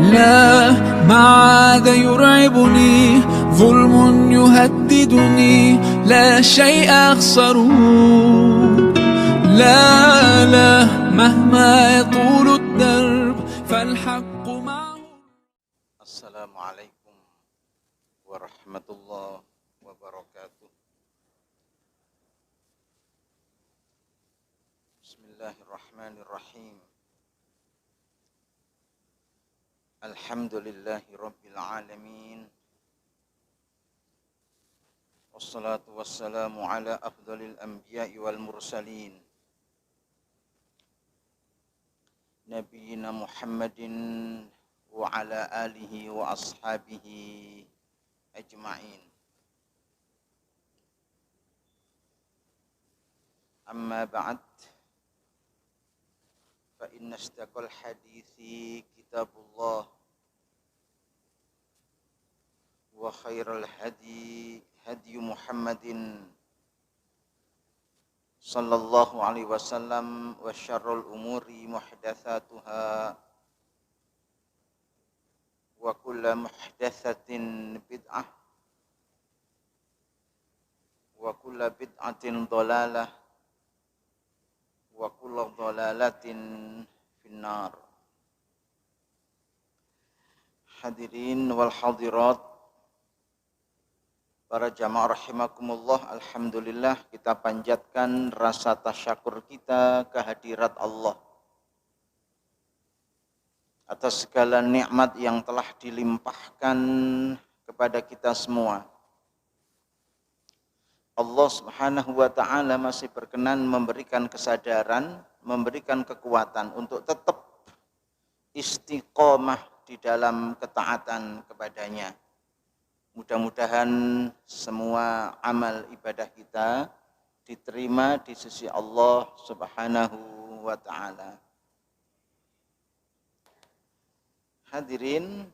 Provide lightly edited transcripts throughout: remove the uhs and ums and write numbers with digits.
لا ما عاد يرعبني ظلم يهددني لا شيء أخسره لا لا مهما يطول الدرب فالحق معه. السلام عليكم ورحمة الله وبركاته. بسم الله الرحمن الرحيم. الحمد لله رب العالمين، والصلاة والسلام على أفضل الأنبياء والمرسلين نبينا محمد وعلى آله وأصحابه أجمعين. أما بعد، فإن أصدق الحديث كتاب الله، وخير الهدي هدي محمد صلى الله عليه وسلم، وشر الأمور محدثاتها، وكل محدثة بدعة، وكل بدعة ضلالة، وكل ضلالة في النار. Hadirin wal hadirat, para jamaah rahimakumullah, alhamdulillah kita panjatkan rasa tasyakur kita kehadirat Allah atas segala nikmat yang telah dilimpahkan kepada kita semua. Allah Subhanahu wa ta'ala masih berkenan memberikan kesadaran, memberikan kekuatan untuk tetap istiqomah di dalam ketaatan kepadanya. Mudah-mudahan semua amal ibadah kita diterima di sisi Allah Subhanahu wa ta'ala. Hadirin,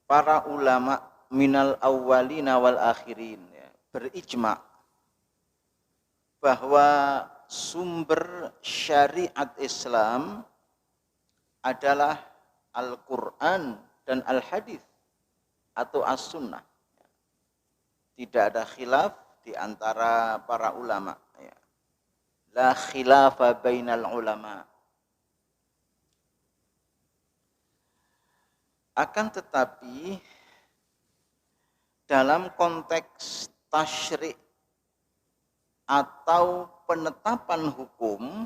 para ulama minal awwalina wal akhirin berijma bahwa sumber syariat Islam adalah Al-Quran dan Al-Hadis atau As-Sunnah. Tidak ada khilaf di antara para ulama. La khilafa bainal ulama. Akan tetapi dalam konteks tasyri' atau penetapan hukum,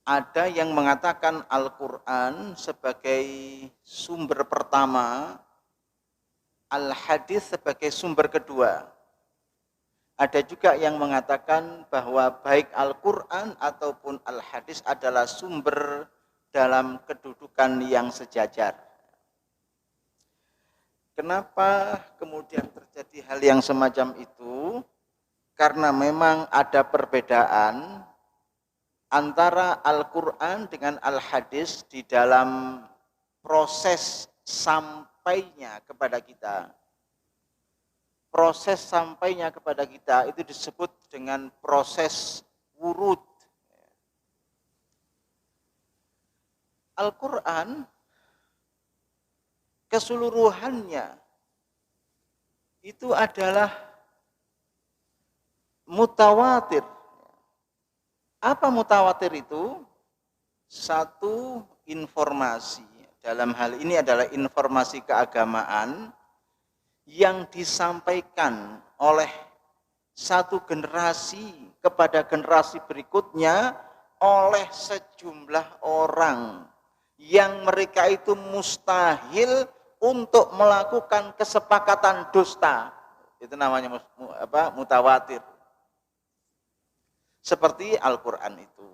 ada yang mengatakan Al-Quran sebagai sumber pertama, Al-Hadis sebagai sumber kedua. Ada juga yang mengatakan bahwa baik Al-Quran ataupun Al-Hadis adalah sumber dalam kedudukan yang sejajar. Kenapa kemudian terjadi hal yang semacam itu? Karena memang ada perbedaan antara Al-Quran dengan Al-Hadis di dalam proses sampainya kepada kita. Proses sampainya kepada kita itu disebut dengan proses wurud. Al-Quran keseluruhannya itu adalah mutawatir. Apa mutawatir itu? Satu informasi, dalam hal ini adalah informasi keagamaan yang disampaikan oleh satu generasi kepada generasi berikutnya oleh sejumlah orang yang mereka itu mustahil untuk melakukan kesepakatan dusta. Itu namanya mutawatir. Seperti Al-Quran itu.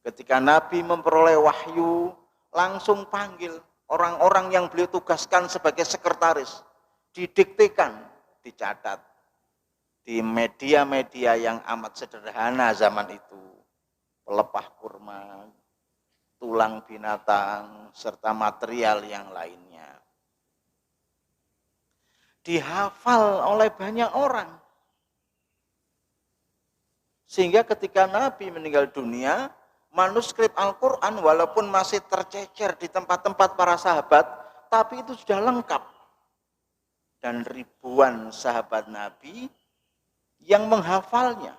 Ketika Nabi memperoleh wahyu, langsung panggil orang-orang yang beliau tugaskan sebagai sekretaris. Didiktekan, dicatat. Di media-media yang amat sederhana zaman itu. Pelepah kurma, tulang binatang, serta material yang lainnya. Dihafal oleh banyak orang. Sehingga ketika Nabi meninggal dunia, manuskrip Al-Quran walaupun masih tercecer di tempat-tempat para sahabat, tapi itu sudah lengkap. Dan ribuan sahabat Nabi yang menghafalnya.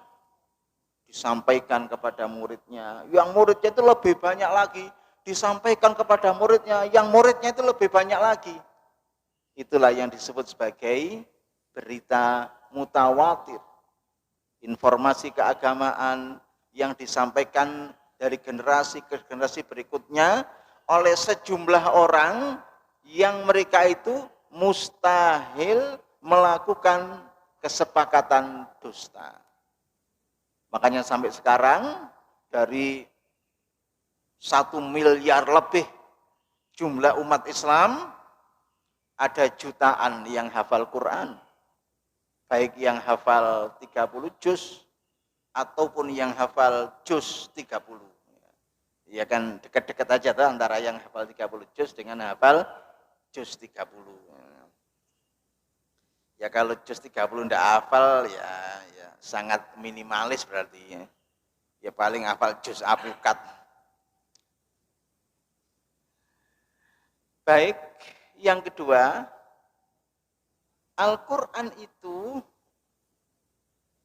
Disampaikan kepada muridnya, yang muridnya itu lebih banyak lagi. Disampaikan kepada muridnya, yang muridnya itu lebih banyak lagi. Itulah yang disebut sebagai berita mutawatir. Informasi keagamaan yang disampaikan dari generasi ke generasi berikutnya oleh sejumlah orang yang mereka itu mustahil melakukan kesepakatan dusta. Makanya sampai sekarang dari 1 miliar lebih jumlah umat Islam, ada jutaan yang hafal Quran. Baik yang hafal 30 juz ataupun yang hafal juz 30. Ya kan dekat-dekat aja tuh antara yang hafal 30 juz dengan hafal juz 30. Ya kalau juz 30 enggak hafal ya sangat minimalis berarti ya. Ya paling hafal juz apukat. Baik, yang kedua, Al-Quran itu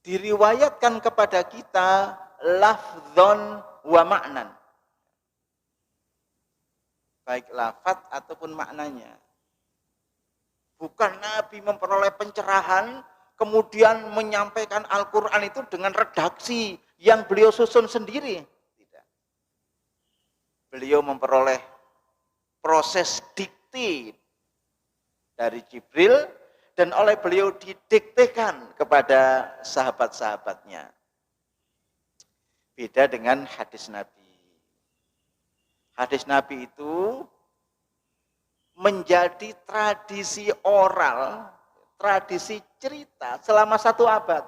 diriwayatkan kepada kita lafdzon wa ma'nan. Baik lafaz ataupun maknanya. Bukan Nabi memperoleh pencerahan, kemudian menyampaikan Al-Quran itu dengan redaksi yang beliau susun sendiri. Tidak. Beliau memperoleh proses dikti dari Jibril dan oleh beliau didiktekan kepada sahabat-sahabatnya. Beda dengan hadis Nabi. Hadis Nabi itu menjadi tradisi oral, tradisi cerita selama 1 abad.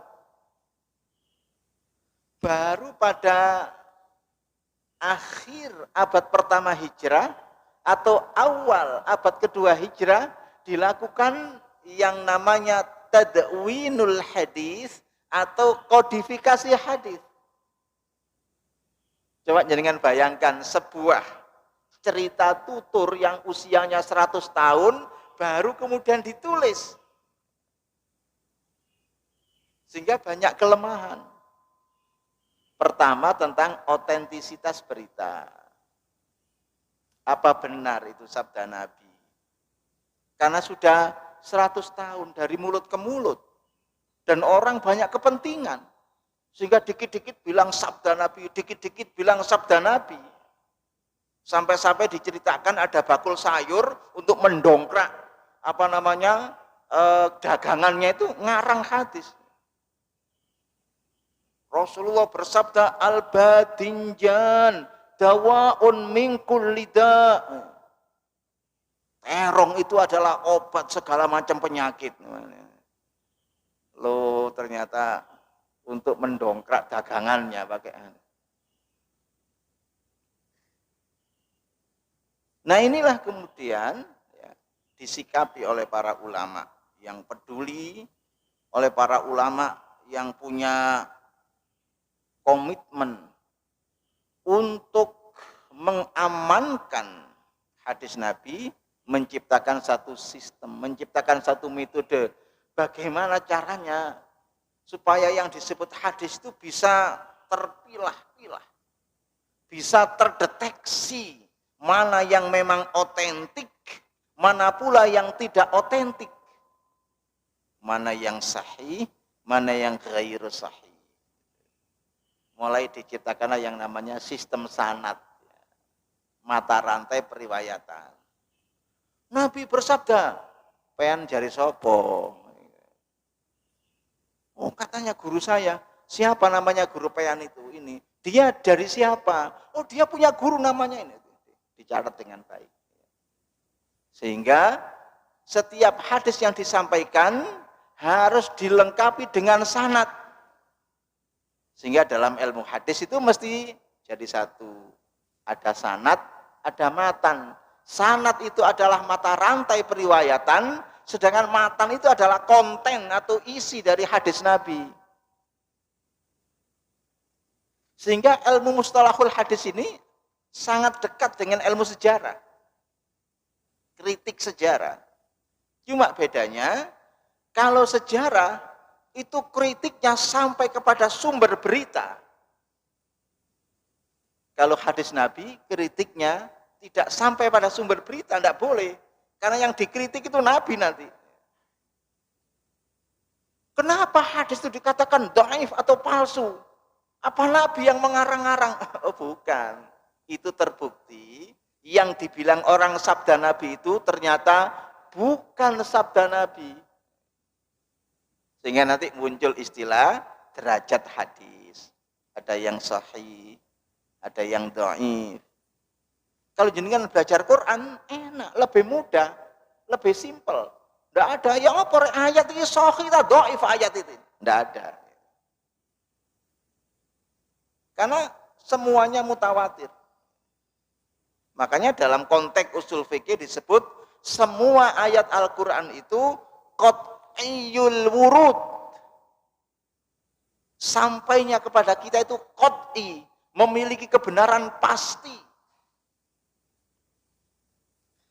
Baru pada akhir abad pertama Hijrah atau awal abad kedua Hijrah dilakukan yang namanya tadwinul hadis atau kodifikasi hadis. Coba jenengan bayangkan sebuah cerita tutur yang usianya 100 tahun baru kemudian ditulis. Sehingga banyak kelemahan. Pertama tentang otentisitas berita. Apa benar itu sabda Nabi? Karena sudah 100 tahun dari mulut ke mulut. Dan orang banyak kepentingan. Sehingga dikit-dikit bilang sabda Nabi, dikit-dikit bilang sabda Nabi. Sampai-sampai diceritakan ada bakul sayur untuk mendongkrak dagangannya itu ngarang hadis. Rasulullah bersabda al-badinjan dawaun min kulli da'. Terong itu adalah obat segala macam penyakit. Loh, ternyata untuk mendongkrak dagangannya pakai. Nah, inilah kemudian ya, disikapi oleh para ulama yang peduli, oleh para ulama yang punya komitmen untuk mengamankan hadis Nabi, menciptakan satu sistem, menciptakan satu metode. Bagaimana caranya supaya yang disebut hadis itu bisa terpilah-pilah, bisa terdeteksi mana yang memang otentik, mana pula yang tidak otentik, mana yang sahih, mana yang ghairu sahih. Mulai diciptakanlah yang namanya sistem sanad, mata rantai periwayatan. Nabi bersabda, pen jari sopo. Oh, katanya guru saya. Siapa namanya guru pean itu? Ini. Dia dari siapa? Oh, dia punya guru namanya ini. Dicatat dengan baik. Sehingga setiap hadis yang disampaikan harus dilengkapi dengan sanad. Sehingga dalam ilmu hadis itu mesti jadi satu. Ada sanad, ada matan. Sanad itu adalah mata rantai periwayatan, sedangkan matan itu adalah konten atau isi dari hadis Nabi. Sehingga ilmu mustalahul hadis ini sangat dekat dengan ilmu sejarah. Kritik sejarah. Cuma bedanya, kalau sejarah itu kritiknya sampai kepada sumber berita. Kalau hadis Nabi, kritiknya tidak sampai pada sumber berita, tidak boleh. Karena yang dikritik itu Nabi nanti. Kenapa hadis itu dikatakan dhaif atau palsu? Apa Nabi yang mengarang-arang? Oh bukan. Itu terbukti yang dibilang orang sabda Nabi itu ternyata bukan sabda Nabi. Sehingga nanti muncul istilah derajat hadis. Ada yang sahih, ada yang dhaif. Kalau jenengan belajar Quran, enak, lebih mudah, lebih simpel. Tidak ada, ya apa ayat ini sahih atau dhaif ayat itu. Tidak ada. Karena semuanya mutawatir. Makanya dalam konteks usul fikih disebut semua ayat Al-Quran itu qat'iyul wurud. Sampainya kepada kita itu qat'i, memiliki kebenaran pasti.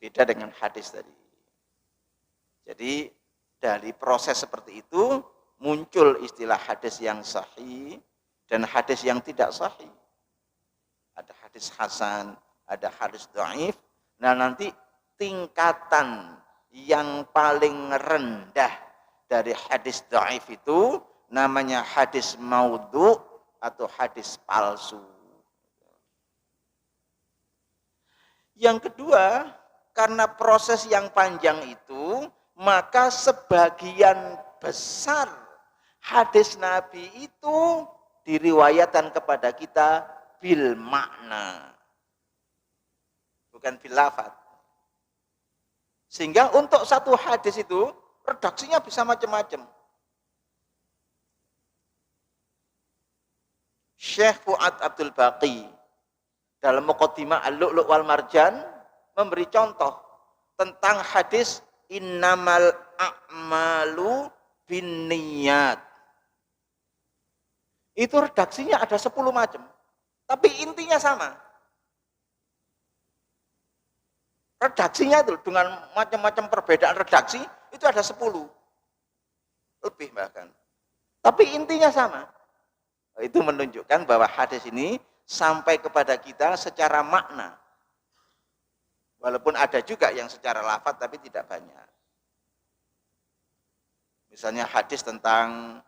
Beda dengan hadis tadi. Jadi dari proses seperti itu muncul istilah hadis yang sahih dan hadis yang tidak sahih. Ada hadis hasan, ada hadis dhaif. Nah nanti tingkatan yang paling rendah dari hadis dhaif itu namanya hadis maudhu atau hadis palsu. Yang kedua, karena proses yang panjang itu, maka sebagian besar hadis Nabi itu diriwayatkan kepada kita bil makna, bukan bil lafaz. Sehingga untuk satu hadis itu redaksinya bisa macam-macam. Syekh Fuad Abdul Baqi dalam Muqaddimah Al-Lu'lu' wal Marjan memberi contoh tentang hadis innamal a'malu binniyat. Itu redaksinya ada 10 macam, tapi intinya sama. Redaksinya itu dengan macam-macam perbedaan redaksi itu ada 10. Lebih bahkan. Tapi intinya sama. Itu menunjukkan bahwa hadis ini sampai kepada kita secara makna. Walaupun ada juga yang secara lafaz tapi tidak banyak. Misalnya hadis tentang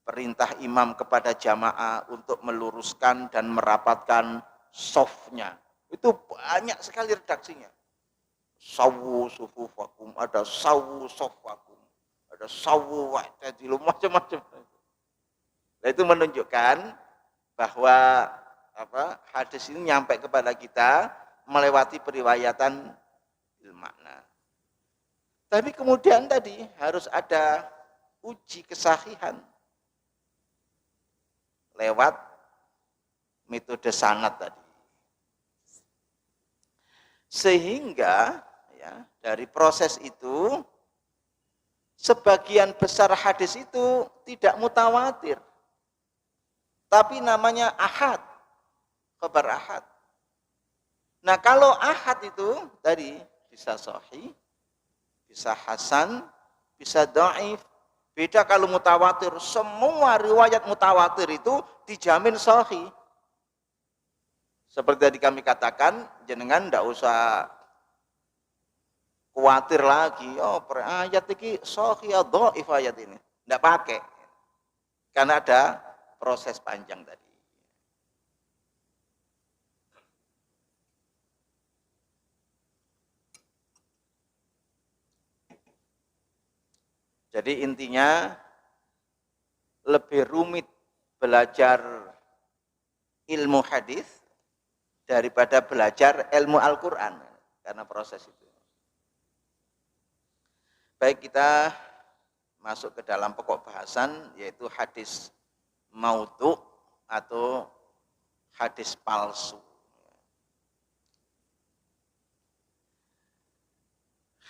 perintah imam kepada jamaah untuk meluruskan dan merapatkan shofnya. Itu banyak sekali redaksinya. Sawu sufufakum, ada sawu sofakum, ada sawu wa'tadilu, macam-macam. Nah, itu menunjukkan bahwa hadis ini nyampe kepada kita melewati periwayatan bil makna. Tapi kemudian tadi harus ada uji kesahihan lewat metode sanad tadi. Sehingga ya, dari proses itu sebagian besar hadis itu tidak mutawatir. Tapi namanya ahad, kabar ahad. Nah kalau ahad itu tadi bisa sahih, bisa hasan, bisa dhaif. Beda kalau mutawatir, semua riwayat mutawatir itu dijamin sahih. Seperti tadi kami katakan, jenengan tidak usah khawatir lagi, oh ayat ini sahih atau dhaif ayat ini. Tidak pakai. Karena ada proses panjang tadi. Jadi intinya lebih rumit belajar ilmu hadis daripada belajar ilmu Al-Quran karena proses itu. Baik, kita masuk ke dalam pokok bahasan yaitu hadis maudhu atau hadis palsu.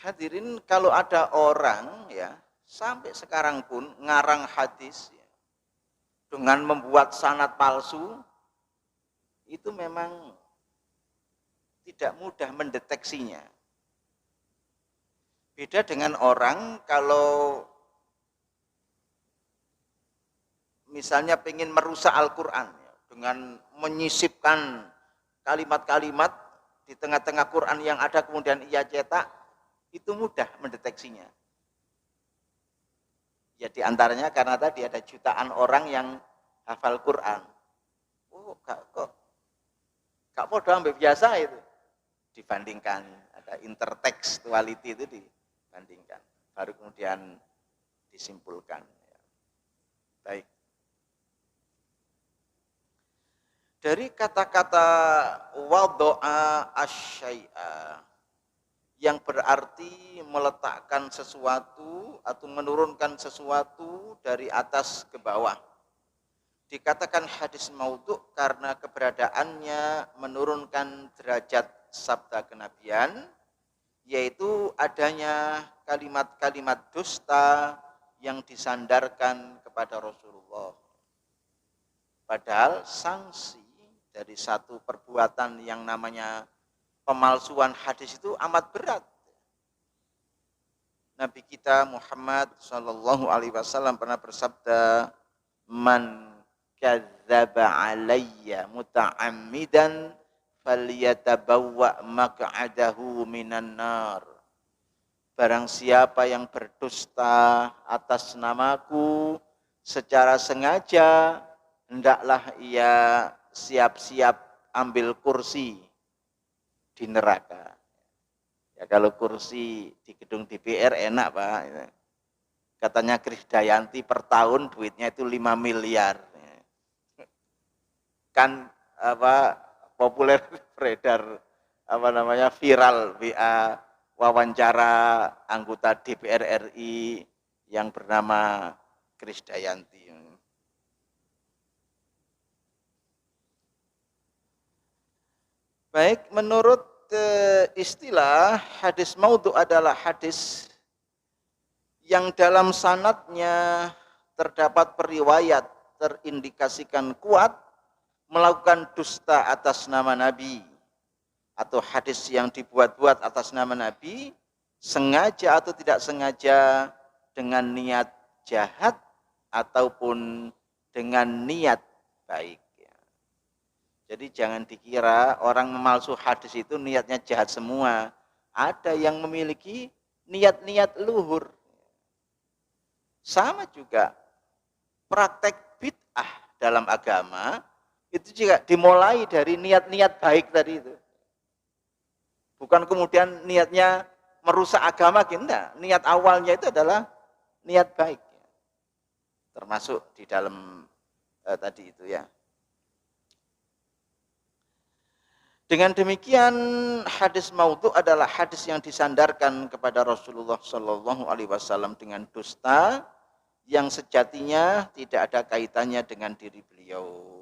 Hadirin, kalau ada orang ya sampai sekarang pun ngarang hadis ya, dengan membuat sanad palsu, itu memang tidak mudah mendeteksinya. Beda dengan orang kalau misalnya ingin merusak Al-Quran dengan menyisipkan kalimat-kalimat di tengah-tengah Quran yang ada kemudian ia cetak, itu mudah mendeteksinya. Ya diantaranya karena tadi ada jutaan orang yang hafal Quran. Oh, gak podo ambil biasa itu. Dibandingkan, ada intertekstuality itu dibandingkan. Baru kemudian disimpulkan. Baik. Dari kata-kata wado'a asyai'a yang berarti meletakkan sesuatu atau menurunkan sesuatu dari atas ke bawah. Dikatakan hadis maudhu karena keberadaannya menurunkan derajat sabda kenabian, yaitu adanya kalimat-kalimat dusta yang disandarkan kepada Rasulullah. Padahal sanksi dari satu perbuatan yang namanya pemalsuan hadis itu amat berat. Nabi kita Muhammad sallallahu alaihi wasallam pernah bersabda, "Man kadzdzaba alayya muta'ammidan falyatabawwa maq'adahu minan nar." Barang siapa yang berdusta atas namaku secara sengaja, hendaklah ia siap-siap ambil kursi di neraka. Ya kalau kursi di gedung DPR enak Pak. Katanya Krisdayanti per tahun duitnya itu 5 miliar. Kan populer beredar viral WA wawancara anggota DPR RI yang bernama Krisdayanti. Baik, menurut istilah hadis maudhu adalah hadis yang dalam sanadnya terdapat periwayat terindikasikan kuat melakukan dusta atas nama Nabi, atau hadis yang dibuat-buat atas nama Nabi sengaja atau tidak sengaja dengan niat jahat ataupun dengan niat baik. Jadi jangan dikira orang memalsu hadis itu niatnya jahat semua. Ada yang memiliki niat-niat luhur. Sama juga praktek bid'ah dalam agama itu juga dimulai dari niat-niat baik tadi itu. Bukan kemudian niatnya merusak agama, enggak. Niat awalnya itu adalah niat baik. Termasuk di dalam tadi itu ya. Dengan demikian hadis maudhu adalah hadis yang disandarkan kepada Rasulullah Shallallahu Alaihi Wasallam dengan dusta yang sejatinya tidak ada kaitannya dengan diri beliau.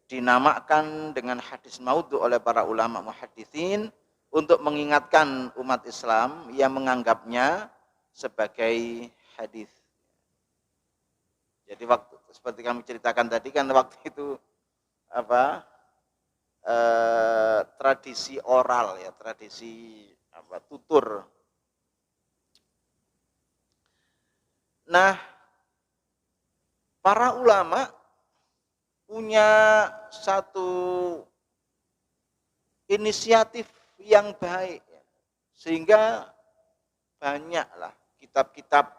Dinamakan dengan hadis maudhu oleh para ulama muhaditsin untuk mengingatkan umat Islam yang menganggapnya sebagai hadis. Jadi waktu seperti kami ceritakan tadi kan waktu itu tradisi oral ya, tradisi tutur. Nah, para ulama punya satu inisiatif yang baik ya, sehingga banyaklah kitab-kitab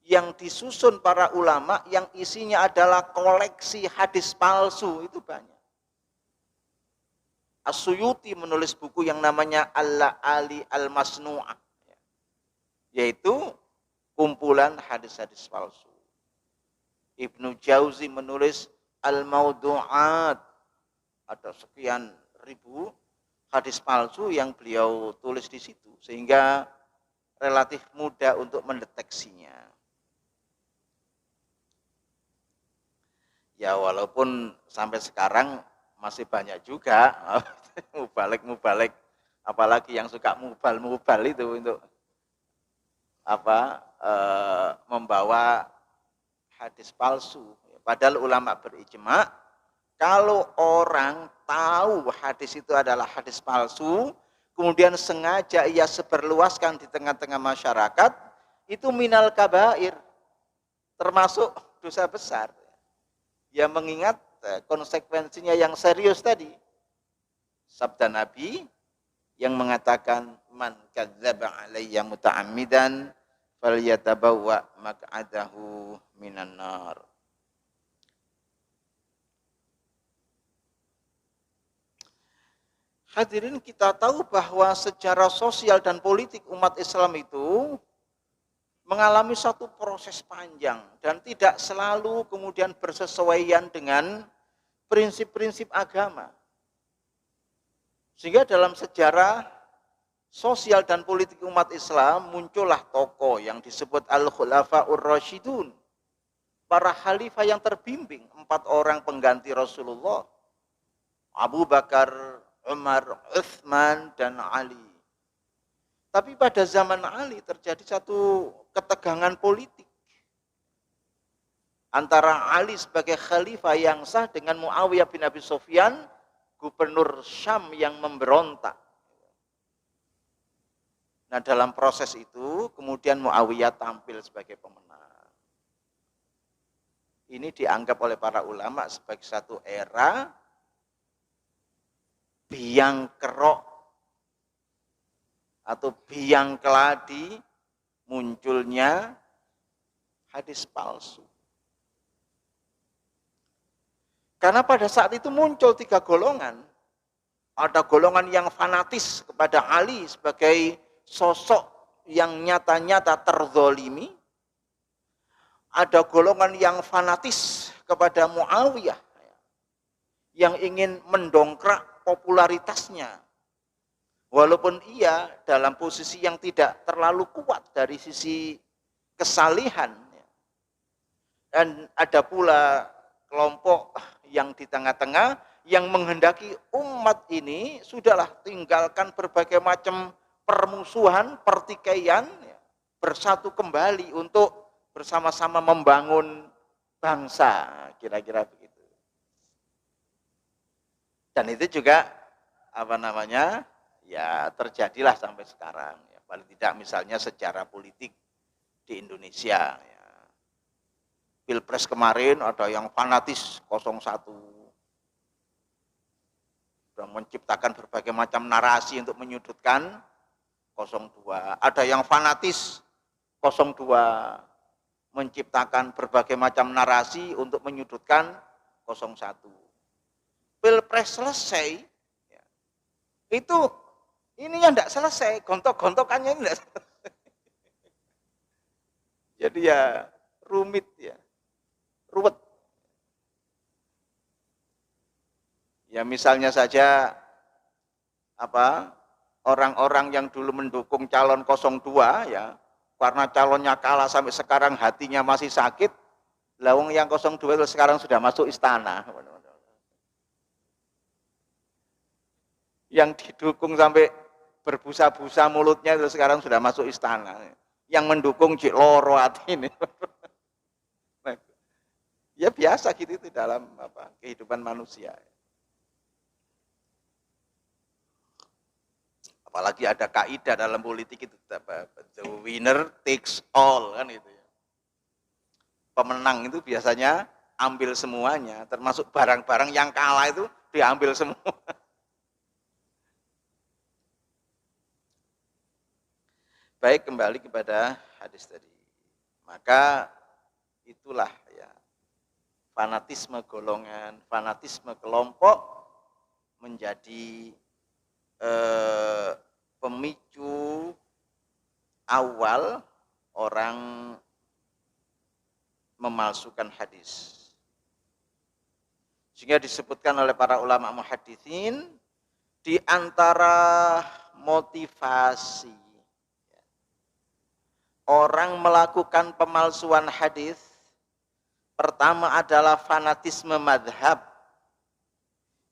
yang disusun para ulama yang isinya adalah koleksi hadis palsu, itu banyak. As-Suyuti menulis buku yang namanya Al-Ali Al-Masnu'ah, yaitu kumpulan hadis-hadis palsu. Ibnu Jauzi menulis Al-Maudu'at, ada sekian ribu hadis palsu yang beliau tulis di situ, sehingga relatif mudah untuk mendeteksinya. Ya walaupun sampai sekarang masih banyak juga mubalik, apalagi yang suka mubal itu untuk membawa hadis palsu. Padahal ulama berijma Kalau orang tahu hadis itu adalah hadis palsu, kemudian sengaja ia sebarluaskan di tengah-tengah masyarakat, itu minal kabair, termasuk dosa besar. Ya mengingat konsekuensinya yang serius tadi. Sabda Nabi yang mengatakan man kadzdzaba alayya muta'ammidan falyatabawwa maq'adahu minan nar. Hadirin, kita tahu bahwa secara sosial dan politik umat Islam itu mengalami satu proses panjang dan tidak selalu kemudian bersesuaian dengan prinsip-prinsip agama. Sehingga dalam sejarah sosial dan politik umat Islam muncullah tokoh yang disebut Al-Khulafaur Rasyidun, para khalifah yang terbimbing, 4 orang pengganti Rasulullah, Abu Bakar, Umar, Utsman, dan Ali. Tapi pada zaman Ali terjadi satu ketegangan politik antara Ali sebagai khalifah yang sah dengan Muawiyah bin Abi Sufyan, gubernur Syam yang memberontak. Nah, dalam proses itu kemudian Muawiyah tampil sebagai pemenang. Ini dianggap oleh para ulama sebagai satu era biang kerok atau biang keladi munculnya hadis palsu. Karena pada saat itu muncul 3 golongan. Ada golongan yang fanatis kepada Ali sebagai sosok yang nyata-nyata terzolimi. Ada golongan yang fanatis kepada Muawiyah yang ingin mendongkrak popularitasnya, walaupun ia dalam posisi yang tidak terlalu kuat dari sisi kesalihan. Dan ada pula kelompok yang di tengah-tengah yang menghendaki umat ini sudahlah tinggalkan berbagai macam permusuhan, pertikaian, bersatu kembali untuk bersama-sama membangun bangsa, kira-kira begitu. Dan itu juga ya terjadilah sampai sekarang. Ya, paling tidak misalnya secara politik di Indonesia. Ya. Pilpres kemarin ada yang fanatis 01. Sudah menciptakan berbagai macam narasi untuk menyudutkan 02. Ada yang fanatis 02. Menciptakan berbagai macam narasi untuk menyudutkan 01. Pilpres selesai, ya, itu ininya tidak selesai, gontok-gontokannya ini tidak selesai. Jadi ya rumit ya, ruwet. Ya misalnya saja orang-orang yang dulu mendukung calon 02 ya, karena calonnya kalah sampai sekarang hatinya masih sakit, lawang yang 02 itu sekarang sudah masuk istana. Yang didukung sampai berbusa-busa mulutnya itu sekarang sudah masuk istana. Yang mendukung Cik Loro hati ini. Ya biasa gitu itu dalam kehidupan manusia. Apalagi ada kaidah dalam politik itu, the winner takes all kan itu ya. Pemenang itu biasanya ambil semuanya, termasuk barang-barang yang kalah itu diambil semua. Baik, kembali kepada hadis tadi. Maka itulah ya, fanatisme golongan, fanatisme kelompok menjadi pemicu awal orang memalsukan hadis. Sehingga disebutkan oleh para ulama muhaditsin di antara motivasi orang melakukan pemalsuan hadis, pertama adalah fanatisme madhab,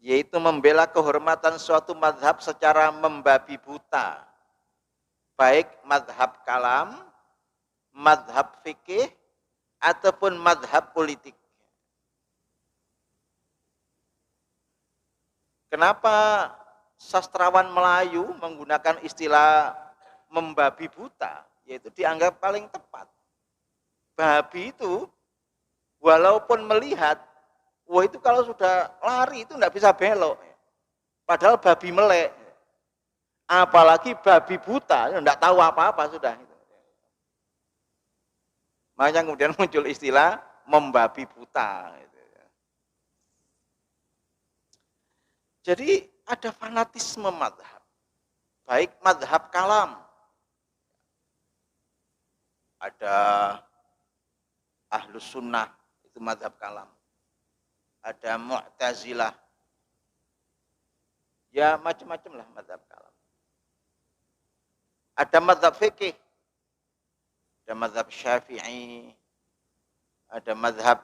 yaitu membela kehormatan suatu madhab secara membabi buta, baik madhab kalam, madhab fikih, ataupun madhab politik. Kenapa sastrawan Melayu menggunakan istilah membabi buta, yaitu dianggap paling tepat. Babi itu walaupun melihat, wah itu kalau sudah lari itu enggak bisa belok. Padahal babi melek. Apalagi babi buta, enggak tahu apa-apa sudah. Makanya kemudian muncul istilah membabi buta. Jadi ada fanatisme madhab. Baik madhab kalam. Ada ahlus sunnah, itu madhab kalam. Ada mu'tazilah. Ya macam-macam lah madhab kalam. Ada madhab fikih. Ada madhab syafi'i. Ada madhab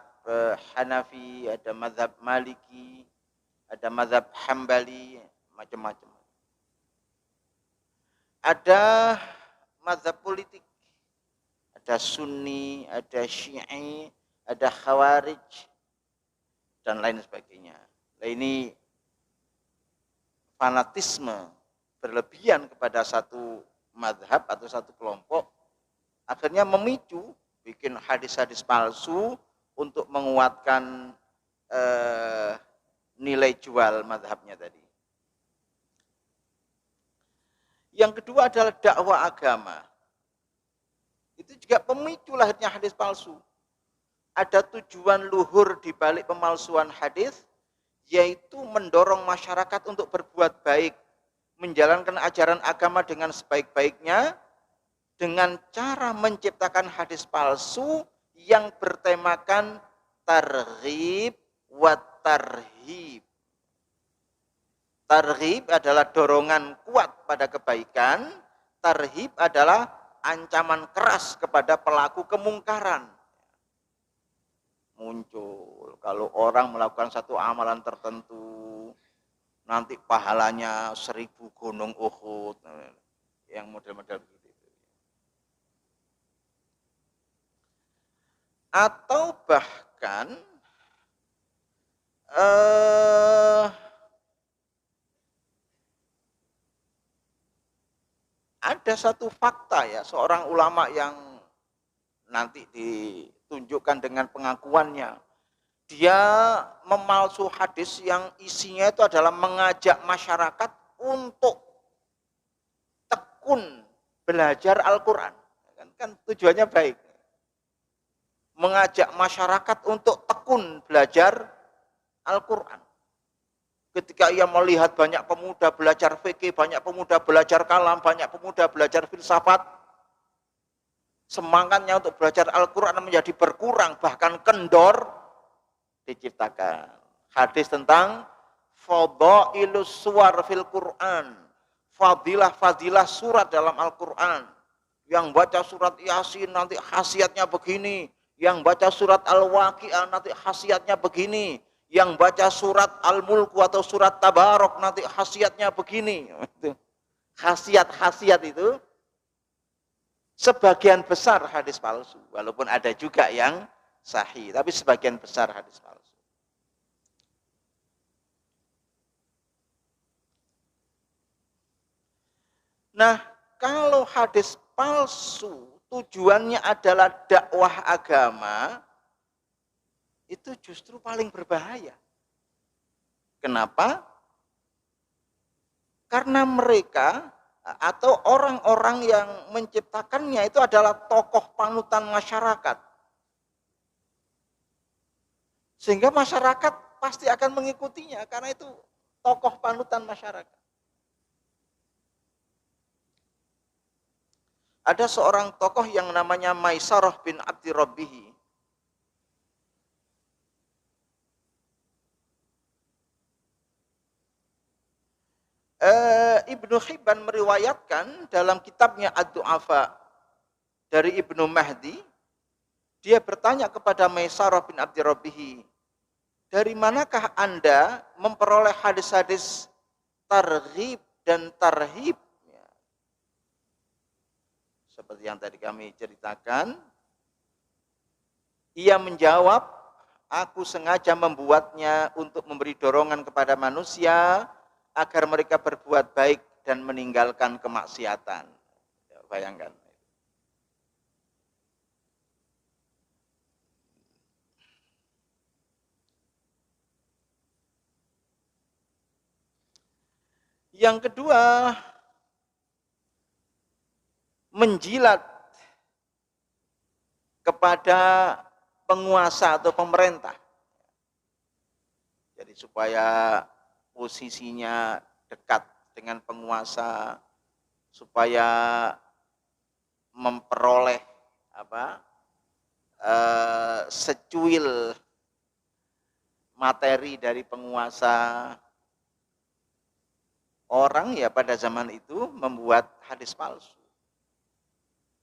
Hanafi. Ada madhab Maliki. Ada madhab Hambali, macam-macam. Ada madhab politik, ada Sunni, ada Syi'i, ada Khawarij, dan lain sebagainya. Nah, ini fanatisme berlebihan kepada satu madhab atau satu kelompok, akhirnya memicu bikin hadis-hadis palsu untuk menguatkan nilai jual madhabnya tadi. Yang kedua adalah dakwah agama. Itu juga pemicu lahirnya hadis palsu. Ada tujuan luhur di balik pemalsuan hadis, yaitu mendorong masyarakat untuk berbuat baik, menjalankan ajaran agama dengan sebaik-baiknya, dengan cara menciptakan hadis palsu yang bertemakan targhib wa tarhib. Tarhib adalah dorongan kuat pada kebaikan, tarhib adalah ancaman keras kepada pelaku kemungkaran. Muncul kalau orang melakukan satu amalan tertentu, nanti pahalanya 1000 gunung Uhud, yang model-model begitu. Atau bahkan ada satu fakta ya, seorang ulama yang nanti ditunjukkan dengan pengakuannya. Dia memalsu hadis yang isinya itu adalah mengajak masyarakat untuk tekun belajar Al-Quran. Kan tujuannya baik. Mengajak masyarakat untuk tekun belajar Al-Quran. Ketika ia melihat banyak pemuda belajar fikih, banyak pemuda belajar kalam, banyak pemuda belajar filsafat, semangatnya untuk belajar Al-Quran menjadi berkurang, bahkan kendor, diciptakan hadis tentang fadailus suwar fil Quran, fadilah-fadilah surat dalam Al-Quran. Yang baca surat Yasin nanti khasiatnya begini, yang baca surat Al-Waqi'ah nanti khasiatnya begini, yang baca surat Al-Mulk atau surat Tabarok nanti khasiatnya begini. Khasiat-khasiat itu sebagian besar hadis palsu, walaupun ada juga yang sahih, tapi sebagian besar hadis palsu. Nah, kalau hadis palsu tujuannya adalah dakwah agama, itu justru paling berbahaya. Kenapa? Karena mereka atau orang-orang yang menciptakannya itu adalah tokoh panutan masyarakat. Sehingga masyarakat pasti akan mengikutinya karena itu tokoh panutan masyarakat. Ada seorang tokoh yang namanya Maisarah bin Abdi Rabbihi. Ibnu Hibban meriwayatkan dalam kitabnya Ad-Du'afa dari Ibnu Mahdi, dia bertanya kepada Maisarah bin Abdi Rabbihi, dari manakah Anda memperoleh hadis-hadis targhib dan tarhib? Seperti yang tadi kami ceritakan, ia menjawab, aku sengaja membuatnya untuk memberi dorongan kepada manusia agar mereka berbuat baik dan meninggalkan kemaksiatan. Ya, bayangkan. Yang kedua, menjilat kepada penguasa atau pemerintah. Jadi supaya posisinya dekat dengan penguasa, supaya memperoleh secuil materi dari penguasa. Orang ya pada zaman itu membuat hadis palsu.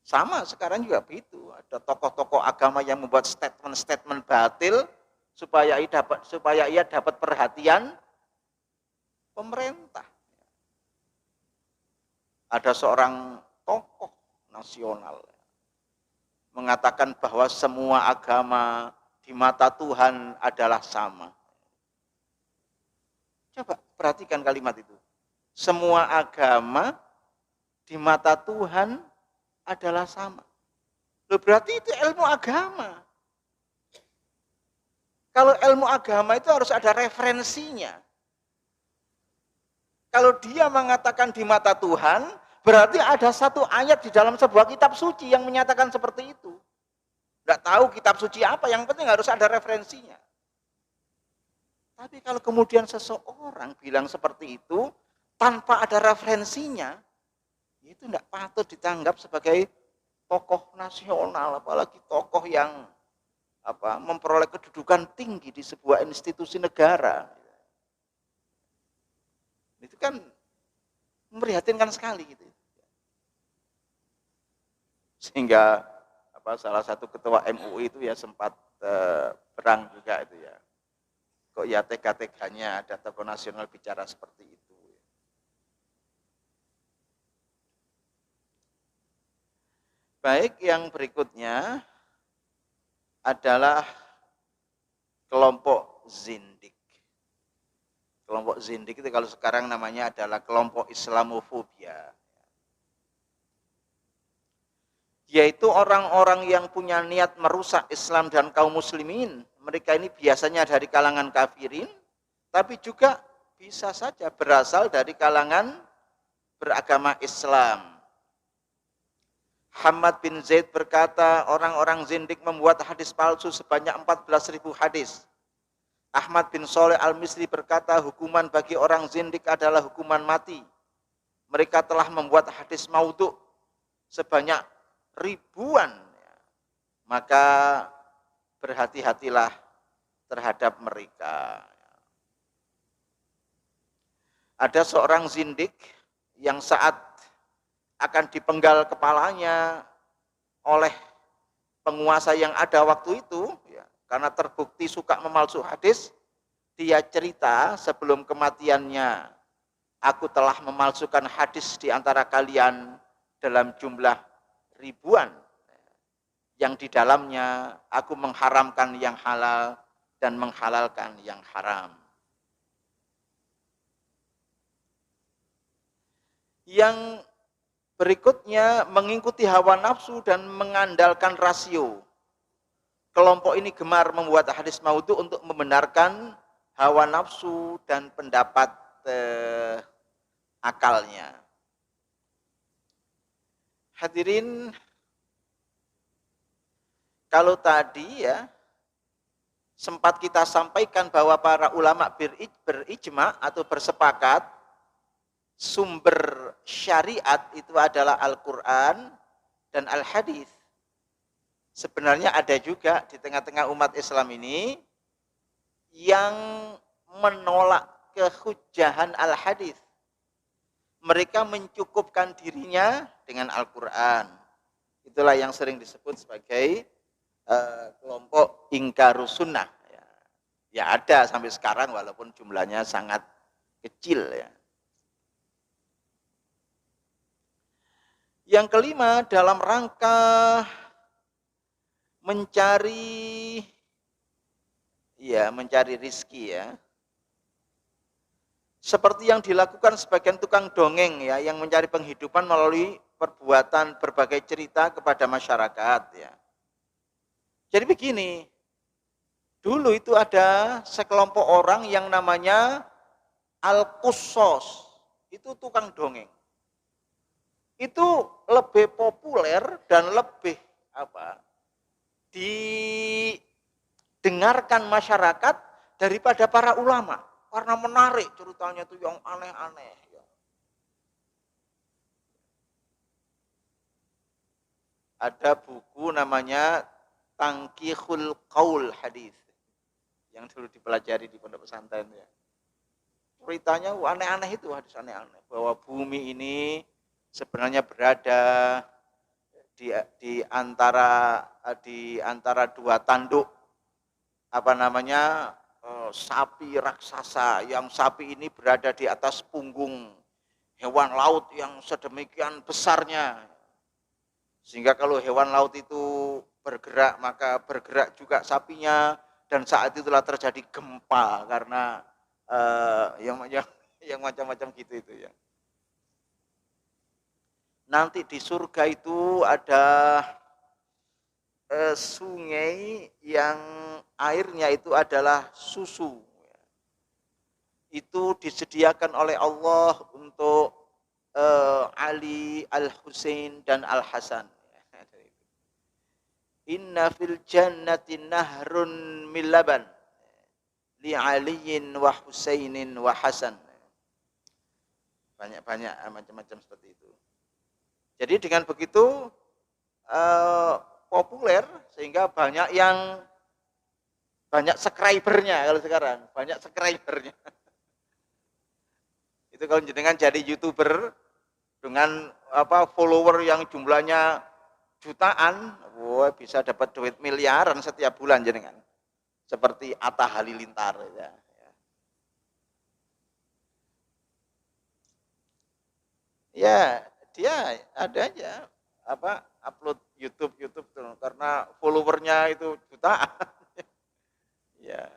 Sama sekarang juga begitu. Ada tokoh-tokoh agama yang membuat statement-statement batil supaya ia dapat perhatian pemerintah. Ada seorang tokoh nasional mengatakan bahwa semua agama di mata Tuhan adalah sama. Coba perhatikan kalimat itu. Semua agama di mata Tuhan adalah sama. Loh, berarti itu ilmu agama. Kalau ilmu agama itu harus ada referensinya. Kalau dia mengatakan di mata Tuhan, berarti ada satu ayat di dalam sebuah kitab suci yang menyatakan seperti itu. Nggak tahu kitab suci apa, yang penting harus ada referensinya. Tapi kalau kemudian seseorang bilang seperti itu, tanpa ada referensinya, itu tidak patut ditanggap sebagai tokoh nasional, apalagi tokoh yang memperoleh kedudukan tinggi di sebuah institusi negara. Itu kan memprihatinkan sekali gitu. Sehingga salah satu ketua MUI itu ya sempat berang juga itu ya. Kok ya tega-teganya ada tokoh nasional bicara seperti itu. Baik, yang berikutnya adalah kelompok zindik. Kelompok zindik itu kalau sekarang namanya adalah kelompok Islamofobia. Yaitu orang-orang yang punya niat merusak Islam dan kaum muslimin. Mereka ini biasanya dari kalangan kafirin, tapi juga bisa saja berasal dari kalangan beragama Islam. Hamad bin Zaid berkata, orang-orang zindik membuat hadis palsu sebanyak 14.000 hadis. Ahmad bin Soleh al-Misri berkata, hukuman bagi orang zindik adalah hukuman mati. Mereka telah membuat hadis maudhu sebanyak ribuan. Maka berhati-hatilah terhadap mereka. Ada seorang zindik yang saat akan dipenggal kepalanya oleh penguasa yang ada waktu itu, ya, karena terbukti suka memalsu hadis, dia cerita sebelum kematiannya, aku telah memalsukan hadis di antara kalian dalam jumlah ribuan, yang di dalamnya aku mengharamkan yang halal dan menghalalkan yang haram. Yang berikutnya mengikuti hawa nafsu dan mengandalkan rasio. Kelompok ini gemar membuat hadis maudhu untuk membenarkan hawa nafsu dan pendapat akalnya. Hadirin, kalau tadi ya sempat kita sampaikan bahwa para ulama berijma atau bersepakat sumber syariat itu adalah Al-Quran dan Al-Hadis. Sebenarnya ada juga di tengah-tengah umat Islam ini yang menolak kehujjahan Al-Hadis. Mereka mencukupkan dirinya dengan Al-Quran. Itulah yang sering disebut sebagai kelompok ingkarus sunnah. Ya ada sampai sekarang walaupun jumlahnya sangat kecil ya. Yang kelima, dalam rangka mencari rizki ya. Seperti yang dilakukan sebagian tukang dongeng ya, yang mencari penghidupan melalui perbuatan berbagai cerita kepada masyarakat ya. Jadi begini, dulu itu ada sekelompok orang yang namanya Al-Qussos, itu tukang dongeng. Itu lebih populer dan lebih didengarkan masyarakat daripada para ulama. Karena menarik ceritanya itu yang aneh-aneh. Ada buku namanya Tangkihul Qaul Hadis yang dulu dipelajari di pondok pesantren ya. Ceritanya aneh-aneh itu, hadis aneh-aneh, bahwa bumi ini sebenarnya berada di antara dua tanduk sapi raksasa, yang sapi ini berada di atas punggung hewan laut yang sedemikian besarnya, sehingga kalau hewan laut itu bergerak maka bergerak juga sapinya, dan saat itulah terjadi gempa karena yang macam-macam gitu itu ya. Nanti di surga itu ada sungai yang airnya itu adalah susu. Itu disediakan oleh Allah untuk Ali, Al-Husain, dan Al-Hasan. Inna fil jannati nahrun min laban li Aliyin wa Husainin wa Hasan. Banyak-banyak macam-macam seperti itu. Jadi dengan begitu populer sehingga banyak subscribernya kalau sekarang, banyak subscribernya. Itu kalau jenengan jadi YouTuber dengan follower yang jumlahnya jutaan, bisa dapat duit miliaran setiap bulan jenengan. Seperti Atta Halilintar ya. Ya, dia ada aja upload YouTube tuh, karena followernya itu jutaan. Ya.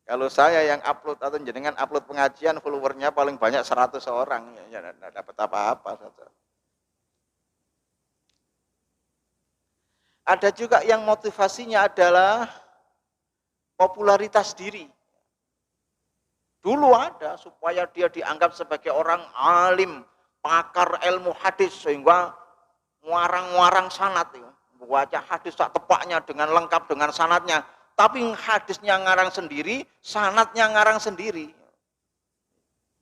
Kalau saya yang upload atau jenengan upload pengajian, followernya paling banyak 100 orang, ya enggak dapat apa-apa saja. Ada juga yang motivasinya adalah popularitas diri. Dulu ada supaya dia dianggap sebagai orang alim, pakar ilmu hadis, sehingga nguarang-nguarang sanad, baca hadis tak tepaknya dengan lengkap dengan sanadnya, tapi hadisnya ngarang sendiri, sanadnya ngarang sendiri.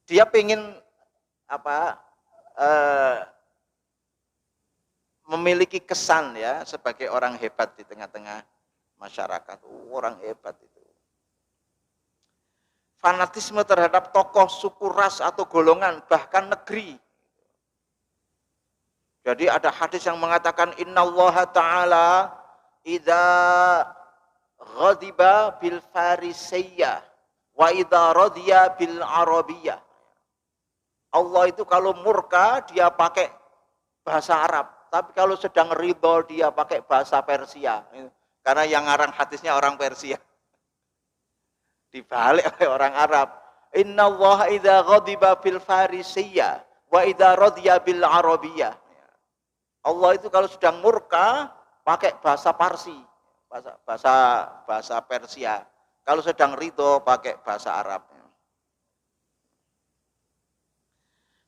Dia pengen memiliki kesan ya sebagai orang hebat di tengah-tengah masyarakat. Orang hebat itu. Fanatisme terhadap tokoh, suku, ras atau golongan, bahkan negeri. Jadi ada hadis yang mengatakan innallaha ta'ala idza ghadiba bil farisiyah wa idza radiya bil arabiyah. Allah itu kalau murka dia pakai bahasa Arab, tapi kalau sedang ridho dia pakai bahasa Persia. Karena yang ngarang hadisnya orang Persia. Dibalik oleh orang Arab. Innallaha idza ghadiba bil farisiyah wa idza radiya bil arabiyah. Allah itu kalau sedang murka pakai bahasa Parsi, bahasa Persia. Kalau sedang ridho pakai bahasa Arab.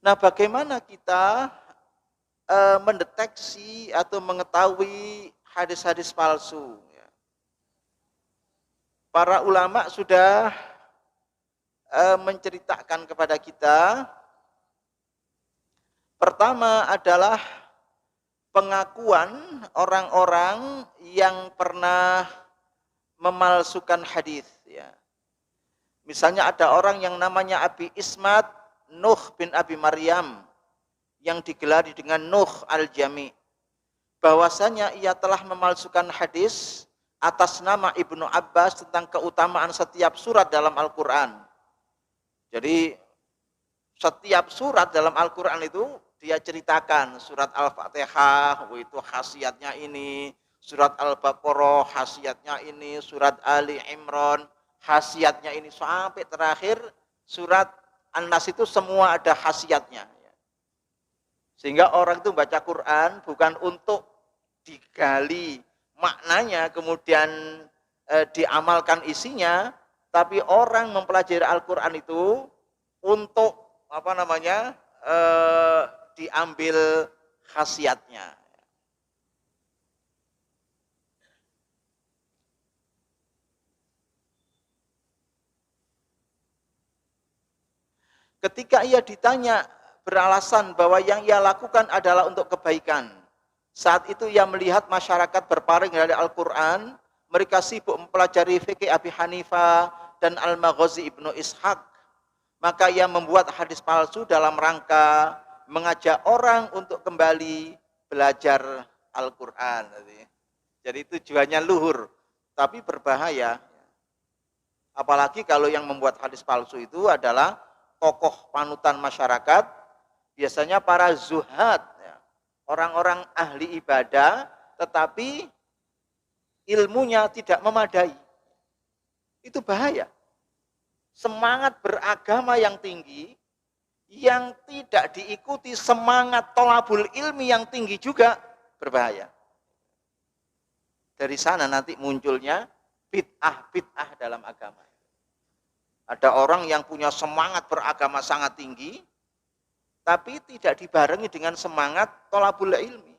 Nah, bagaimana kita mendeteksi atau mengetahui hadis-hadis palsu? Para ulama sudah menceritakan kepada kita. Pertama adalah pengakuan orang-orang yang pernah memalsukan hadis. Ya. Misalnya ada orang yang namanya Abi Ismat Nuh bin Abi Maryam yang digelari dengan Nuh al-Jami, bahwasanya ia telah memalsukan hadis atas nama Ibnu Abbas tentang keutamaan setiap surat dalam Al-Quran. Jadi setiap surat dalam Al-Quran itu dia ceritakan, surat Al-Fatihah itu khasiatnya ini, surat Al-Baqarah khasiatnya ini, surat Ali Imran khasiatnya ini, sampai terakhir surat An-Nas itu semua ada khasiatnya. Sehingga orang itu baca Quran bukan untuk digali maknanya, kemudian diamalkan isinya, tapi orang mempelajari Al-Quran itu untuk diambil khasiatnya. Ketika ia ditanya beralasan bahwa yang ia lakukan adalah untuk kebaikan. Saat itu ia melihat masyarakat berpaling dari Al-Quran, mereka sibuk mempelajari fikih Abi Hanifah dan Al-Maghazi Ibnu Ishaq. Maka ia membuat hadis palsu dalam rangka mengajak orang untuk kembali belajar Al-Quran. Jadi tujuannya luhur, tapi berbahaya. Apalagi kalau yang membuat hadis palsu itu adalah tokoh panutan masyarakat, biasanya para zuhad, orang-orang ahli ibadah, tetapi ilmunya tidak memadai. Itu bahaya. Semangat beragama yang tinggi, yang tidak diikuti semangat tolabul ilmi yang tinggi juga berbahaya. Dari sana nanti munculnya bid'ah-bid'ah dalam agama. Ada orang yang punya semangat beragama sangat tinggi, tapi tidak dibarengi dengan semangat tolabul ilmi.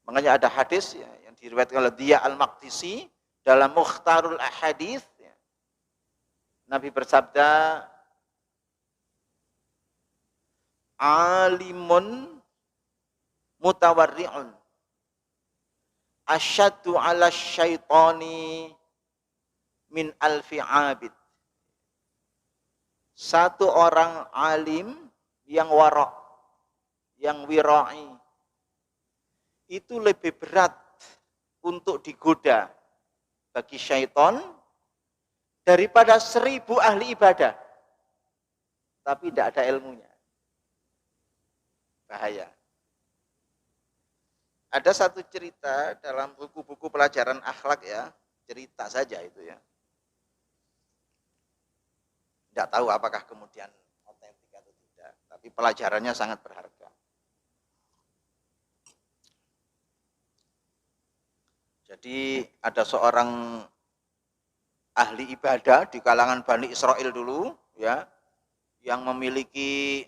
Makanya ada hadis yang diriwayatkan oleh Diya Al-Maqdisi dalam Mukhtarul Ahadits. Nabi bersabda, alimun mutawarri'un asyaddu ala syaitani min alfi abid. Satu orang alim yang wara', yang wira'i, itu lebih berat untuk digoda bagi syaitan daripada 1000 ahli ibadah tapi tidak ada ilmunya. Bahaya. Ada satu cerita dalam buku-buku pelajaran akhlak ya, cerita saja itu ya. Tidak tahu apakah kemudian otentik atau tidak, tapi pelajarannya sangat berharga. Jadi ada seorang ahli ibadah di kalangan Bani Israel dulu, ya, yang memiliki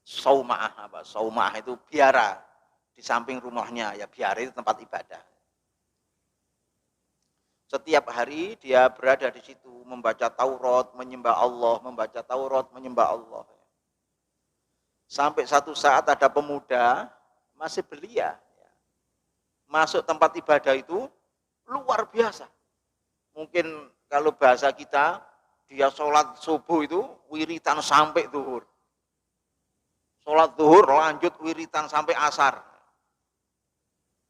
sauma'ah. Sauma'ah itu biara di samping rumahnya, ya biara itu tempat ibadah. Setiap hari dia berada di situ membaca Taurat, menyembah Allah, membaca Taurat, menyembah Allah. Sampai satu saat ada pemuda masih belia, masuk tempat ibadah itu luar biasa. Mungkin kalau bahasa kita, dia sholat subuh itu wiritan sampai zuhur. Sholat zuhur lanjut wiritan sampai asar.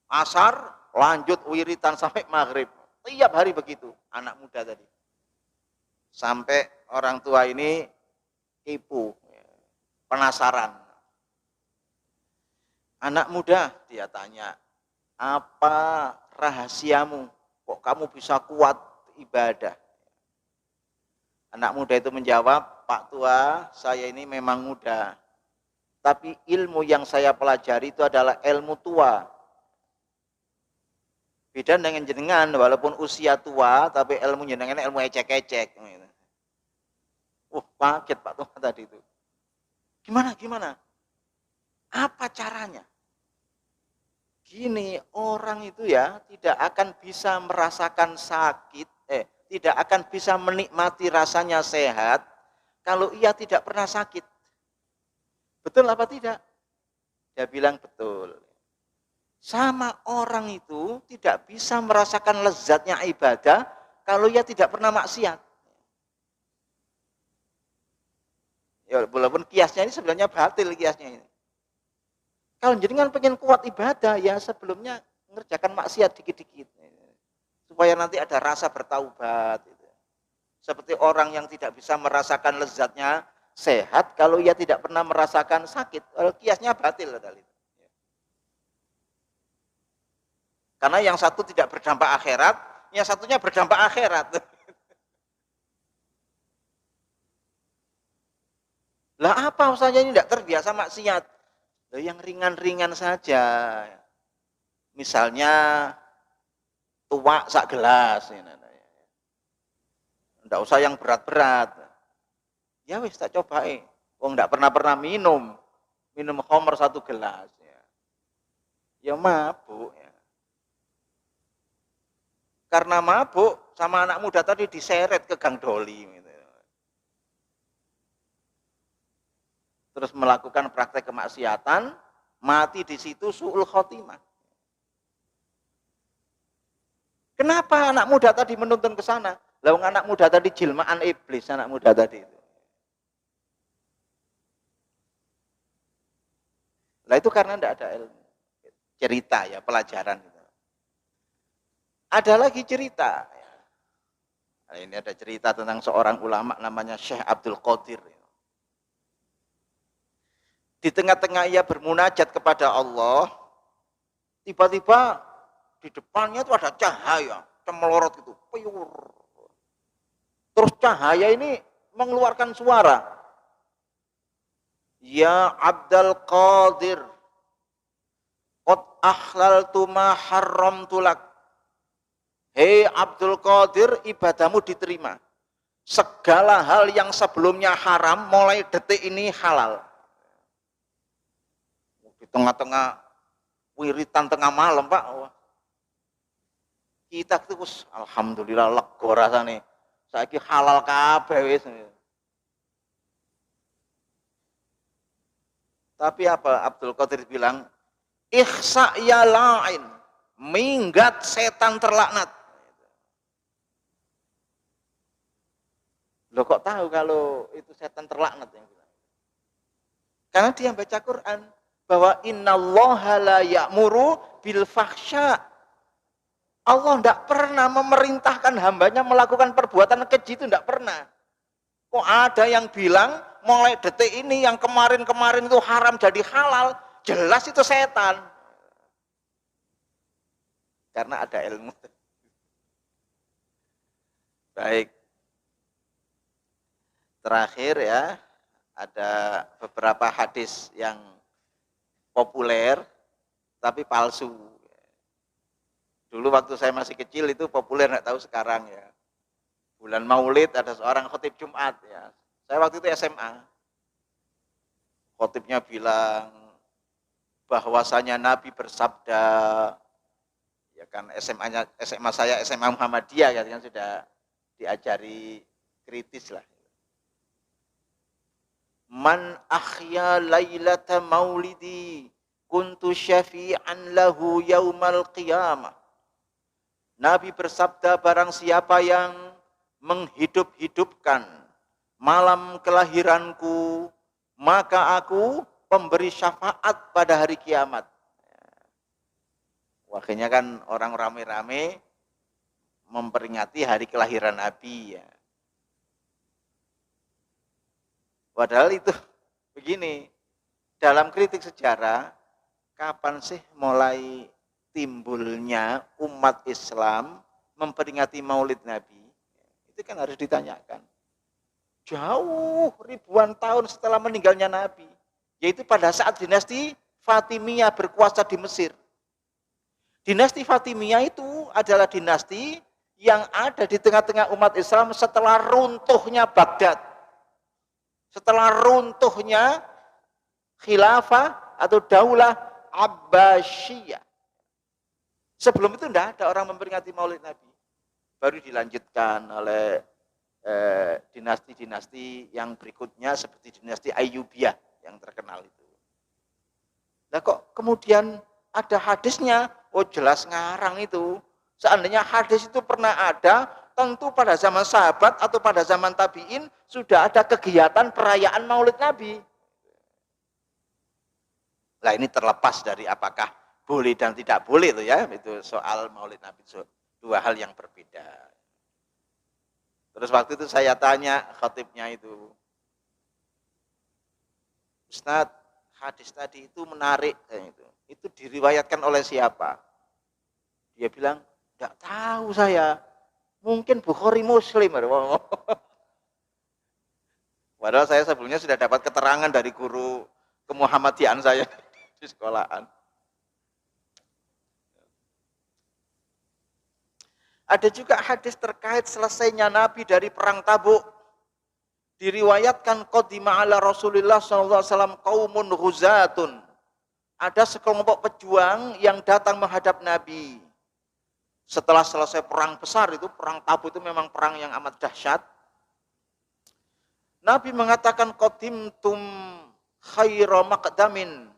Asar lanjut wiritan sampai maghrib. Tiap hari begitu, anak muda tadi. Sampai orang tua ini kepo, penasaran. Anak muda, dia tanya, apa rahasiamu? Kok kamu bisa kuat ibadah? Anak muda itu menjawab, Pak tua, saya ini memang muda. Tapi ilmu yang saya pelajari itu adalah ilmu tua. Beda dengan jenengan, walaupun usia tua, tapi ilmu jenengan ilmu ecek-ecek. Kaget Pak tua tadi itu. Gimana? Apa caranya? Gini, orang itu ya tidak akan bisa merasakan sakit, tidak akan bisa menikmati rasanya sehat kalau ia tidak pernah sakit. Betul apa tidak? Dia bilang betul. Sama orang itu tidak bisa merasakan lezatnya ibadah kalau ia tidak pernah maksiat. Ya, walaupun kiasnya ini sebenarnya batil kiasnya ini. Kalau jenengan pengen kuat ibadah, ya sebelumnya mengerjakan maksiat dikit-dikit. Supaya nanti ada rasa bertaubat. Seperti orang yang tidak bisa merasakan lezatnya sehat, kalau ia tidak pernah merasakan sakit, kiasnya batil. Karena yang satu tidak berdampak akhirat, yang satunya berdampak akhirat. Lah apa usahanya ini tidak terbiasa maksiat? Lah yang ringan-ringan saja. Misalnya tuak sak gelas. Tidak usah yang berat-berat. Ya wis tak cobain. Wong tidak pernah minum khamr 1 gelas. Ya mabuk. Ya. Karena mabuk sama anak muda tadi diseret ke gang doli. Gitu. Terus melakukan praktek kemaksiatan, mati di situ su'ul khotimah. Kenapa anak muda tadi menuntun ke sana? Lawang anak muda tadi jilmaan iblis, anak muda tadi itu. Lah itu karena tidak ada ilmu. Cerita ya, pelajaran. Ada lagi cerita. Nah, ini ada cerita tentang seorang ulama namanya Syekh Abdul Qadir. Di tengah-tengah ia bermunajat kepada Allah, tiba-tiba di depannya itu ada cahaya, cemelorot gitu, puyur. Terus cahaya ini mengeluarkan suara. Ya Abdul Qadir, qad ahlaltu ma haramtu lak. Hei Abdul Qadir, ibadahmu diterima. Segala hal yang sebelumnya haram, mulai detik ini halal. Di tengah-tengah wiritan tengah malam, Pak. Kita itu alhamdulillah lega rasane. Saiki halal kabeh wis. Tapi apa Abdul Qadir bilang? Ikhsa ya la'in. Minggat setan terlaknat. Loh kok tahu kalau itu setan terlaknat yang bilang? Karena dia baca Quran bahwa innallaha la ya'muru bil fahsya. Allah tidak pernah memerintahkan hambanya melakukan perbuatan keji, itu tidak pernah. Kok ada yang bilang mulai detik ini yang kemarin-kemarin itu haram jadi halal, jelas itu setan. Karena ada ilmu. Baik. Terakhir ya, ada beberapa hadis yang populer tapi palsu. Dulu waktu saya masih kecil itu populer, nggak tahu sekarang ya. Bulan Maulid ada seorang khotib Jumat ya. Saya waktu itu SMA. Khotibnya bilang bahwasanya Nabi bersabda, ya kan SMA saya SMA Muhammadiyah kan sudah diajari kritis lah. Man akhya lailata maulidi kuntu syafi'an lahu yaumal qiyamah. Nabi bersabda, barang siapa yang menghidupkan malam kelahiranku, maka aku pemberi syafaat pada hari kiamat. Akhirnya kan orang rame-rame memperingati hari kelahiran Nabi ya. Padahal itu begini, dalam kritik sejarah, kapan sih mulai timbulnya umat Islam memperingati Maulid Nabi? Itu kan harus ditanyakan. Jauh ribuan tahun setelah meninggalnya Nabi, yaitu pada saat dinasti Fatimiyah berkuasa di Mesir. Dinasti Fatimiyah itu adalah dinasti yang ada di tengah-tengah umat Islam setelah runtuhnya Baghdad. Setelah runtuhnya khilafah atau daulah Abbasiyah. Sebelum itu tidak ada orang memperingati Maulid Nabi. Baru dilanjutkan oleh dinasti-dinasti yang berikutnya seperti dinasti Ayyubiyah yang terkenal itu. Nah kok kemudian ada hadisnya? Oh jelas ngarang itu. Seandainya hadis itu pernah ada, tentu pada zaman sahabat atau pada zaman tabi'in sudah ada kegiatan perayaan Maulid Nabi. Nah ini terlepas dari apakah boleh dan tidak boleh itu ya, itu soal Maulid Nabi, dua hal yang berbeda. Terus waktu itu saya tanya khatibnya itu, Ustadz, hadis tadi itu menarik, itu diriwayatkan oleh siapa? Dia bilang, enggak tahu saya, mungkin Bukhari Muslim. Padahal saya sebelumnya sudah dapat keterangan dari guru kemuhammadiyaan saya di sekolahan. Ada juga hadis terkait selesainya Nabi dari perang Tabuk. Diriwayatkan qadima ala Rasulullah SAW qaumun ghuzatun. Ada sekelompok pejuang yang datang menghadap Nabi. Setelah selesai perang besar itu, perang Tabuk itu memang perang yang amat dahsyat. Nabi mengatakan qadimtum khaira maqdamin.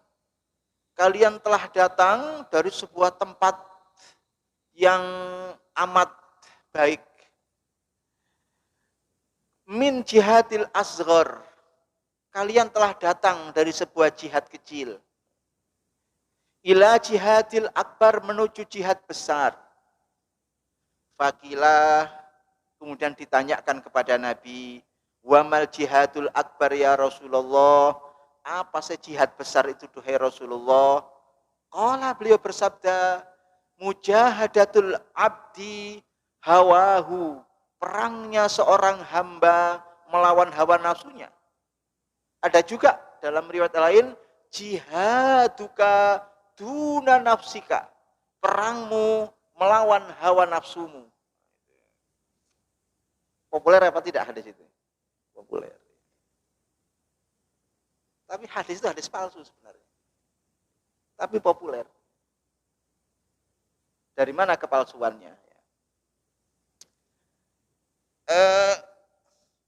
Kalian telah datang dari sebuah tempat yang amat baik. Min jihadil asghar. Kalian telah datang dari sebuah jihad kecil. Ila jihadil akbar, menuju jihad besar. Fakilah, kemudian ditanyakan kepada Nabi, wamal jihadul akbar ya Rasulullah, apa sih jihad besar itu duhai Rasulullah? Qala, beliau bersabda, mujahadatul abdi hawahu, perangnya seorang hamba melawan hawa nafsunya. Ada juga dalam riwayat lain, jihaduka duna nafsika, perangmu melawan hawa nafsumu. Populer apa tidak hadis itu? Populer. Tapi hadis itu hadis palsu sebenarnya. Tapi populer. Dari mana kepalsuannya?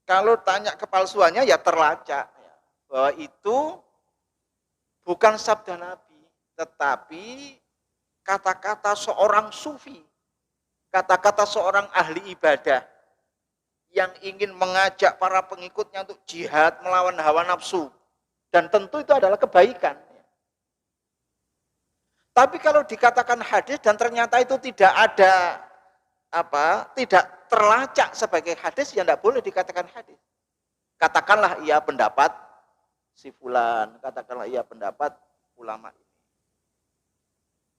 Kalau tanya kepalsuannya ya terlacak bahwa itu bukan sabda Nabi, tetapi kata-kata seorang sufi, kata-kata seorang ahli ibadah yang ingin mengajak para pengikutnya untuk jihad melawan hawa nafsu, dan tentu itu adalah kebaikan. Tapi kalau dikatakan hadis dan ternyata itu tidak ada tidak terlacak sebagai hadis, ya tidak boleh dikatakan hadis. Katakanlah ia pendapat si fulan, katakanlah ia pendapat ulama ini.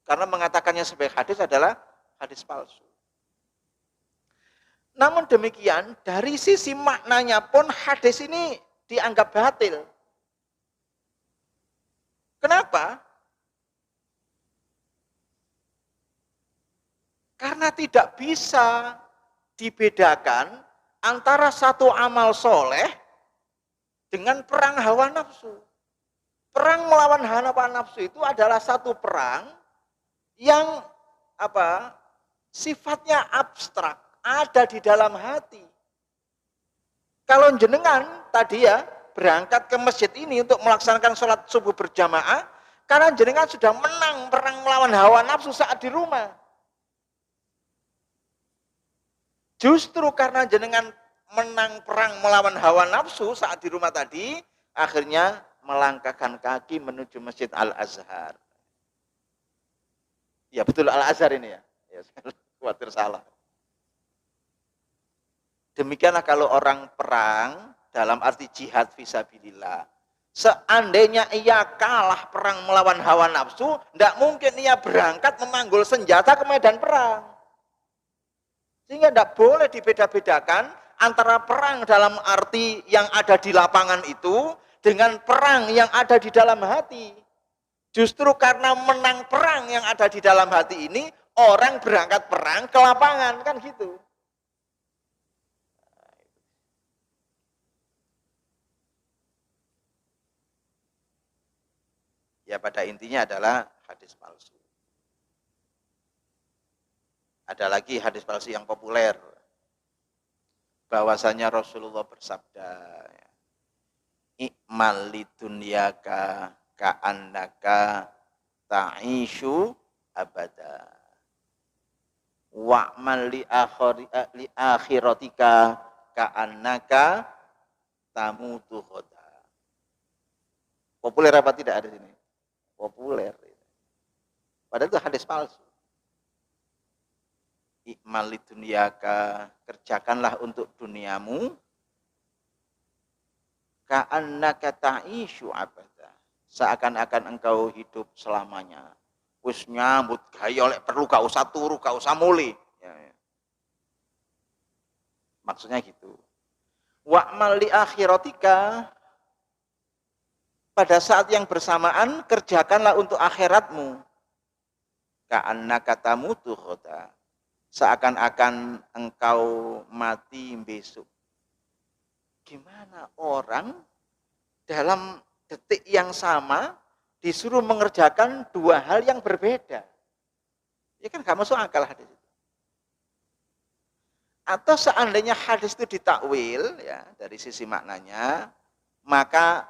Karena mengatakannya sebagai hadis adalah hadis palsu. Namun demikian, dari sisi maknanya pun hadis ini dianggap batil. Kenapa? Karena tidak bisa dibedakan antara satu amal soleh dengan perang hawa nafsu. Perang melawan hawa nafsu itu adalah satu perang yang sifatnya abstrak, ada di dalam hati. Kalau jenengan tadi ya berangkat ke masjid ini untuk melaksanakan sholat subuh berjamaah, karena jenengan sudah menang perang melawan hawa nafsu saat di rumah. Justru karena jenengan menang perang melawan hawa nafsu saat di rumah tadi, akhirnya melangkahkan kaki menuju Masjid Al-Azhar. Ya betul Al-Azhar ini ya. Ya, khawatir salah. Demikianlah kalau orang perang dalam arti jihad fisabilillah. Seandainya ia kalah perang melawan hawa nafsu, tidak mungkin ia berangkat memanggul senjata ke medan perang. Sehingga tidak boleh dibeda-bedakan antara perang dalam arti yang ada di lapangan itu dengan perang yang ada di dalam hati. Justru karena menang perang yang ada di dalam hati ini, orang berangkat perang ke lapangan, kan gitu. Ya pada intinya adalah hadis palsu. Ada lagi hadis palsu yang populer. Bahwasanya Rasulullah bersabda, I'mal lidunyaka ka'annaka ta'ishu abada. Wa'mal li akhiratika ka'annaka tamutu khoda. Populer apa tidak ada di sini? Populer. Padahal itu hadis palsu. I'mal lidunyaka, kerjakanlah untuk duniamu, ka'annaka ta'ishu abada, seakan-akan engkau hidup selamanya. Wis nyambut gawe oleh perlu gak usah turu, gak usah muli. Ya. Maksudnya gitu. Wa'mal li akhiratika, pada saat yang bersamaan kerjakanlah untuk akhiratmu. Ka'annaka tamutu ghada, seakan-akan engkau mati besok. Gimana orang dalam detik yang sama disuruh mengerjakan dua hal yang berbeda? Ya kan gak masuk akal hadis itu. Atau seandainya hadis itu ditakwil ya dari sisi maknanya, maka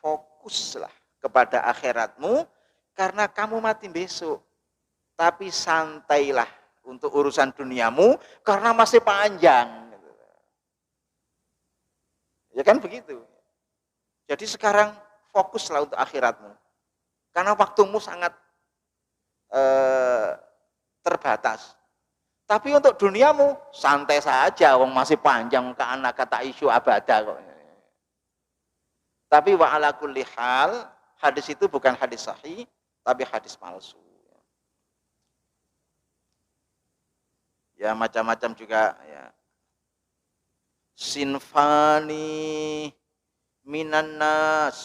fokuslah kepada akhiratmu karena kamu mati besok. Tapi santailah untuk urusan duniamu karena masih panjang. Ya kan begitu. Jadi sekarang fokuslah untuk akhiratmu. Karena waktumu sangat terbatas. Tapi untuk duniamu santai saja, wong masih panjang, ke anak kata isu abada kok. Tapi wa ala kulli hal, hadis itu bukan hadis sahih, tapi hadis palsu. Ya macam-macam juga ya. Sinfani minan nas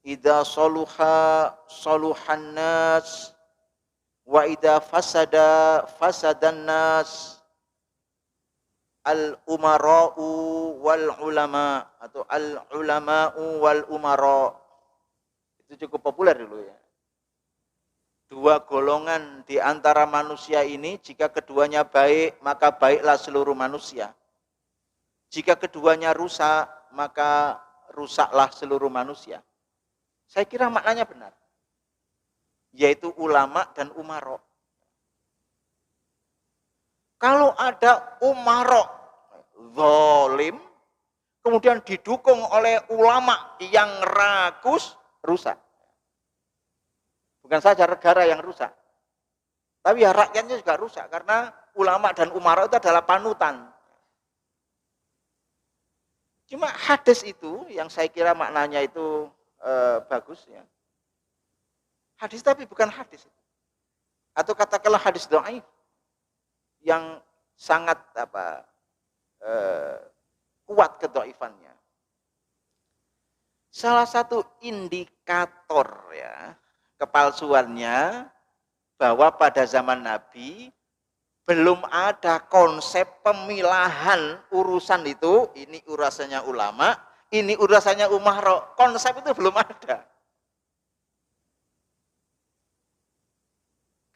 idza saluha saluhan nas wa idza fasada fasadan nas, al umara'u wal ulama atau al ulama'u wal umara. Itu cukup populer dulu ya. Dua golongan di antara manusia ini, jika keduanya baik maka baiklah seluruh manusia. Jika keduanya rusak maka rusaklah seluruh manusia. Saya kira maknanya benar. Yaitu ulama dan umaro. Kalau ada umaro zalim, kemudian didukung oleh ulama yang rakus, rusak. Bukan saja negara yang rusak, tapi ya rakyatnya juga rusak. Karena ulama dan umaro itu adalah panutan. Cuma hadis itu yang saya kira maknanya itu bagus ya. Hadis tapi bukan hadis. Atau katakanlah hadis dhaif yang sangat kuat kedhaifannya. Salah satu indikator ya kepalsuannya bahwa pada zaman Nabi belum ada konsep pemilahan urusan itu, ini urusannya ulama, ini urusannya umaro. Konsep itu belum ada.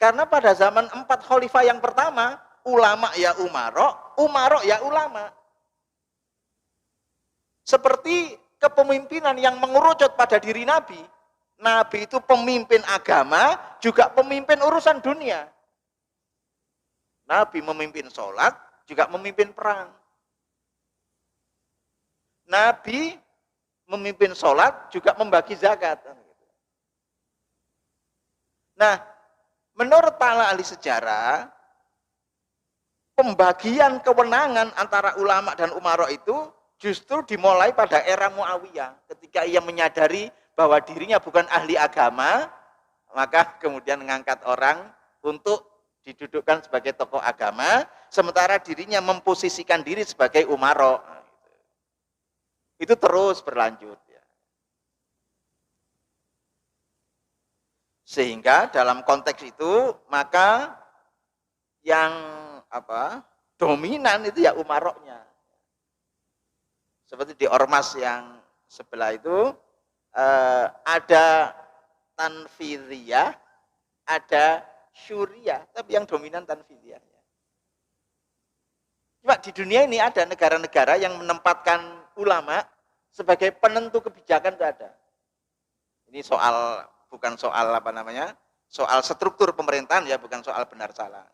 Karena pada zaman 4 khalifah yang pertama, ulama ya umaro, umaro ya ulama. Seperti kepemimpinan yang mengerucut pada diri Nabi. Nabi itu pemimpin agama, juga pemimpin urusan dunia. Nabi memimpin sholat, juga memimpin perang. Nabi memimpin sholat, juga membagi zakat. Nah, menurut para ahli sejarah, pembagian kewenangan antara ulama dan umaro itu justru dimulai pada era Muawiyah. Ketika ia menyadari bahwa dirinya bukan ahli agama, maka kemudian mengangkat orang untuk didudukkan sebagai tokoh agama, sementara dirinya memposisikan diri sebagai umaro. Itu terus berlanjut. Sehingga dalam konteks itu maka yang dominan itu ya umaroknya. Seperti di ormas yang sebelah itu ada tanfidhiyah, ada syuriyah, tapi yang dominan tanfidhiyah. Cuma di dunia ini ada negara-negara yang menempatkan ulama sebagai penentu kebijakan itu ada. Ini bukan soal soal struktur pemerintahan ya, bukan soal benar salah.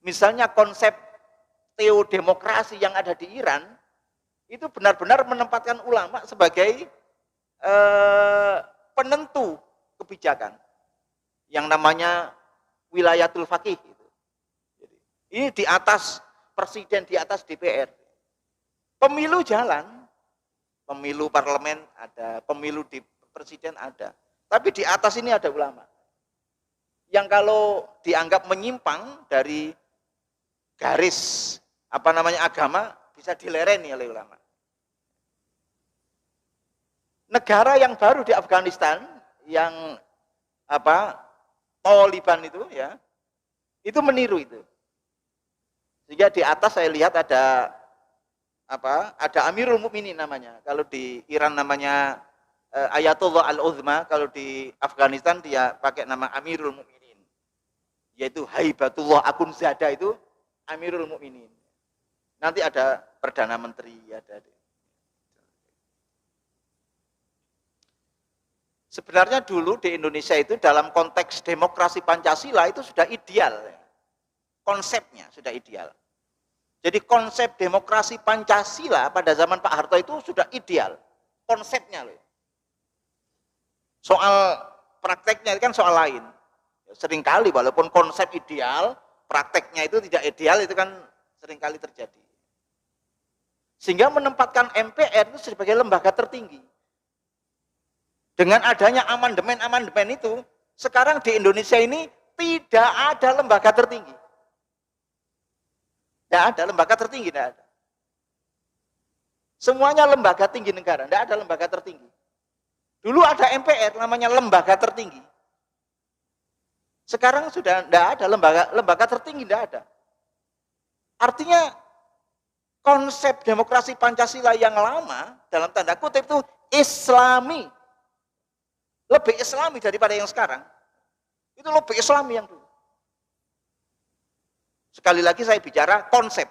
Misalnya konsep teodemokrasi yang ada di Iran itu benar-benar menempatkan ulama sebagai penentu kebijakan yang namanya wilayatul faqih. Ini di atas presiden, di atas DPR. Pemilu jalan, pemilu parlemen ada, pemilu di presiden ada. Tapi di atas ini ada ulama. yang kalau dianggap menyimpang dari garis agama bisa dilereni oleh ulama. Negara yang baru di Afghanistan yang Taliban itu ya, itu meniru itu. Sehingga di atas saya lihat ada Amirul Mukminin namanya. Kalau di Iran namanya Ayatullah Al-Uzma, kalau di Afghanistan dia pakai nama Amirul Mukminin. Yaitu Haibatullah Akhundzada itu Amirul Mukminin. Nanti ada Perdana Menteri, ada. Sebenarnya dulu di Indonesia itu dalam konteks demokrasi Pancasila itu sudah ideal. Konsepnya sudah ideal. Jadi konsep demokrasi Pancasila pada zaman Pak Harto itu sudah ideal. Konsepnya loh. Soal prakteknya kan soal lain. Seringkali walaupun konsep ideal, prakteknya itu tidak ideal, itu kan seringkali terjadi. Sehingga menempatkan MPR itu sebagai lembaga tertinggi. Dengan adanya amandemen itu, sekarang di Indonesia ini tidak ada lembaga tertinggi. Tidak ada lembaga tertinggi, tidak ada. Semuanya lembaga tinggi negara, tidak ada lembaga tertinggi. Dulu ada MPR, namanya lembaga tertinggi. Sekarang sudah tidak ada lembaga tertinggi, tidak ada. Artinya konsep demokrasi Pancasila yang lama, dalam tanda kutip itu Islami. Lebih Islami daripada yang sekarang. Itu lebih Islami yang dulu. Sekali lagi saya bicara konsep.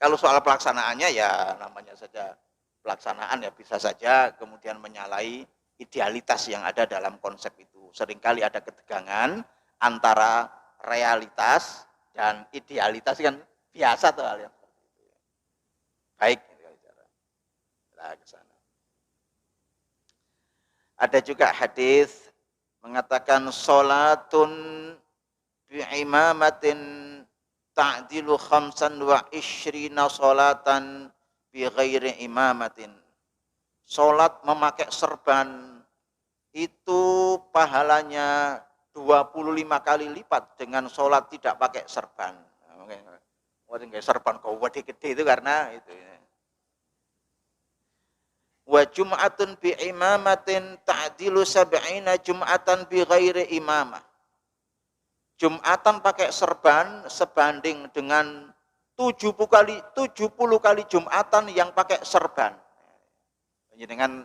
Kalau soal pelaksanaannya ya namanya saja pelaksanaan ya bisa saja kemudian menyalahi idealitas yang ada dalam konsep itu. Seringkali ada ketegangan antara realitas dan idealitas kan biasa tuh hal yang seperti itu. Baik, nah, ke sana. Ada juga hadis mengatakan salatun bi'imamatin ta'dilu khamsan wa ishrina salatan bi ghairi imamatin. Salat memakai serban itu pahalanya 25 kali lipat dengan salat tidak pakai serban. Mungkin serban kau gede itu karena itu. Wa jum'atun bi imamatin ta'dilu sab'ina jum'atan bi ghairi imamah. Jumatan pakai serban sebanding dengan 70 kali Jumatan yang pakai serban. Jadi dengan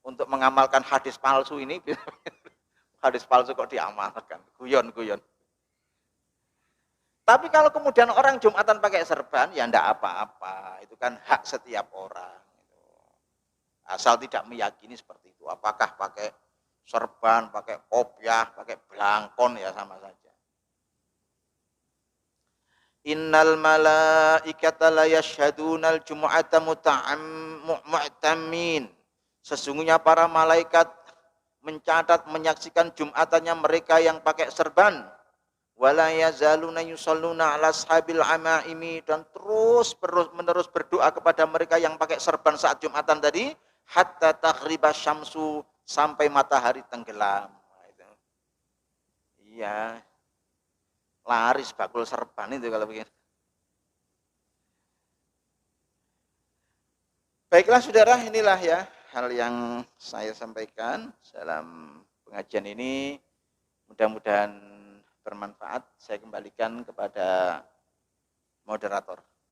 untuk mengamalkan hadis palsu ini, hadis palsu kok diamalkan, guyon. Tapi kalau kemudian orang Jumatan pakai serban, ya enggak apa-apa, itu kan hak setiap orang. Asal tidak meyakini seperti itu, apakah pakai serban, pakai kopiah, pakai belangkon ya sama saja. Innal malaikata la yashhadunal jumu'ata mu'tamin. Sesungguhnya para malaikat mencatat menyaksikan Jumatannya mereka yang pakai serban. Wala yazaluna yusalluna ala ashabil amaimi, dan terus menerus berdoa kepada mereka yang pakai serban saat Jumatan tadi hatta taghriba syamsu, sampai matahari tenggelam. Iya, laris bakul serban itu kalau begini. Baiklah saudara, inilah ya hal yang saya sampaikan dalam pengajian ini. Mudah-mudahan bermanfaat. Saya kembalikan kepada moderator.